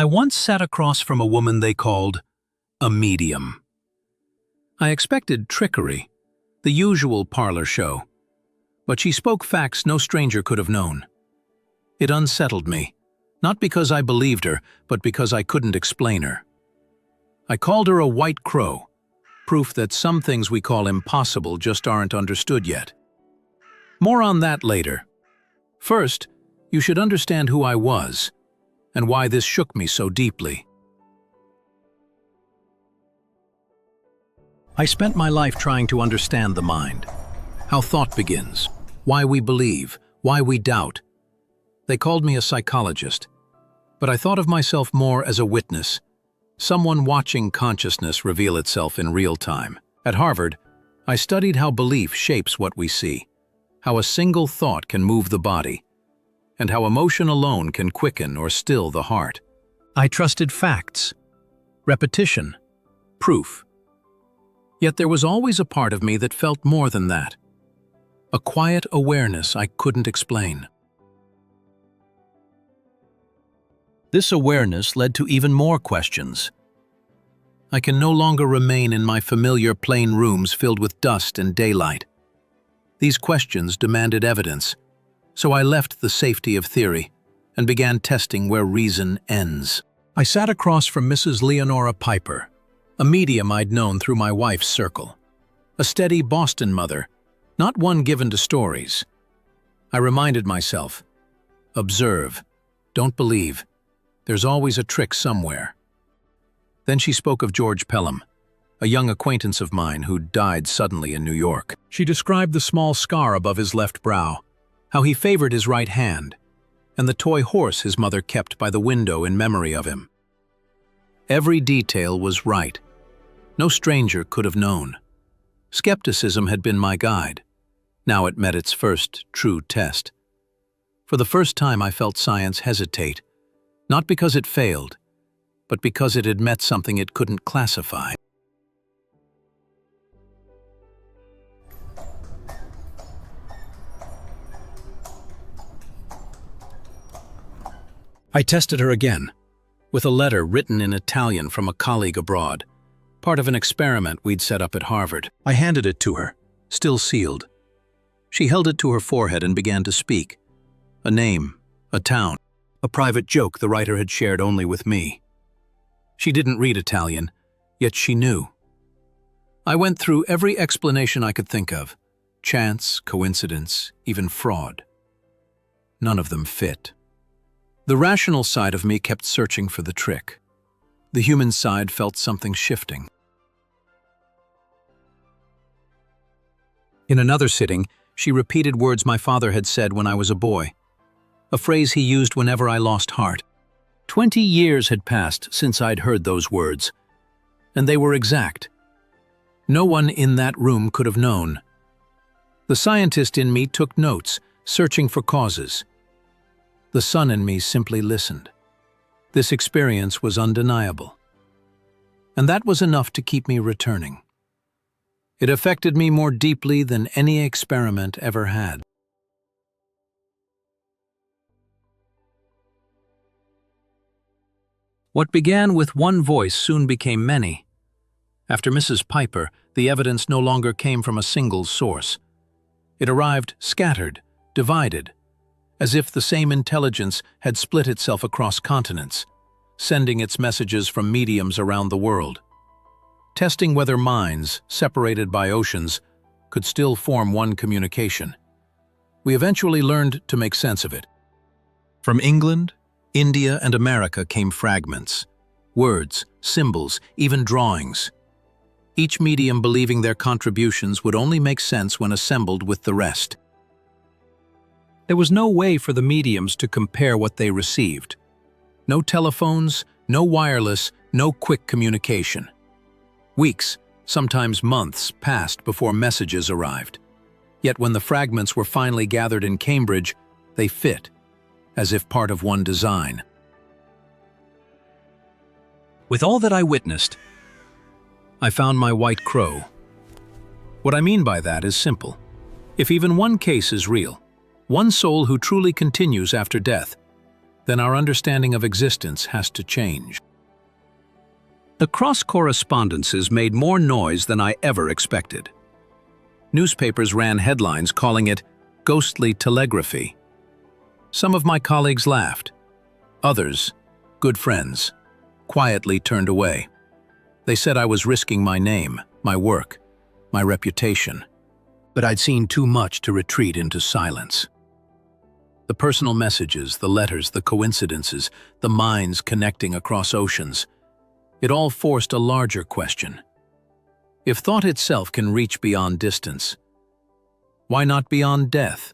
I once sat across from a woman they called a medium. I expected trickery, the usual parlor show, but she spoke facts no stranger could have known. It unsettled me, not because I believed her, but because I couldn't explain her. I called her a white crow, proof that some things we call impossible just aren't understood yet. More on that later. First, you should understand who I was, and why this shook me so deeply. I spent my life trying to understand the mind, how thought begins, why we believe, why we doubt. They called me a psychologist, but I thought of myself more as a witness, someone watching consciousness reveal itself in real time. At Harvard, I studied how belief shapes what we see, how a single thought can move the body, and how emotion alone can quicken or still the heart. I trusted facts, repetition, proof. Yet there was always a part of me that felt more than that, a quiet awareness I couldn't explain. This awareness led to even more questions. I can no longer remain in my familiar plain rooms filled with dust and daylight. These questions demanded evidence, so I left the safety of theory and began testing where reason ends. I sat across from Mrs. Leonora Piper, a medium I'd known through my wife's circle, a steady Boston mother, not one given to stories. I reminded myself, observe, don't believe. There's always a trick somewhere. Then she spoke of George Pelham, a young acquaintance of mine who died suddenly in New York. She described the small scar above his left brow, how he favored his right hand, and the toy horse his mother kept by the window in memory of him. Every detail was right. No stranger could have known. Skepticism had been my guide. Now it met its first true test. For the first time I felt science hesitate, not because it failed, but because it had met something it couldn't classify. I tested her again, with a letter written in Italian from a colleague abroad, part of an experiment we'd set up at Harvard. I handed it to her, still sealed. She held it to her forehead and began to speak. A name, a town, a private joke the writer had shared only with me. She didn't read Italian, yet she knew. I went through every explanation I could think of, chance, coincidence, even fraud. None of them fit. The rational side of me kept searching for the trick. The human side felt something shifting. In another sitting, she repeated words my father had said when I was a boy, a phrase he used whenever I lost heart. 20 years had passed since I'd heard those words, and they were exact. No one in that room could have known. The scientist in me took notes, searching for causes. The son in me simply listened. This experience was undeniable. And that was enough to keep me returning. It affected me more deeply than any experiment ever had. What began with one voice soon became many. After Mrs. Piper, the evidence no longer came from a single source. It arrived scattered, divided, as if the same intelligence had split itself across continents, sending its messages from mediums around the world, testing whether minds, separated by oceans, could still form one communication. We eventually learned to make sense of it. From England, India, and America came fragments, words, symbols, even drawings. Each medium believing their contributions would only make sense when assembled with the rest. There was no way for the mediums to compare what they received. No telephones, no wireless, no quick communication. Weeks, sometimes months, passed before messages arrived. Yet when the fragments were finally gathered in Cambridge, they fit, as if part of one design. With all that I witnessed, I found my white crow. What I mean by that is simple. If even one case is real, one soul who truly continues after death, then our understanding of existence has to change. The cross-correspondences made more noise than I ever expected. Newspapers ran headlines calling it ghostly telegraphy. Some of my colleagues laughed. Others, good friends, quietly turned away. They said I was risking my name, my work, my reputation. But I'd seen too much to retreat into silence. The personal messages, the letters, the coincidences, the minds connecting across oceans, it all forced a larger question. If thought itself can reach beyond distance, why not beyond death?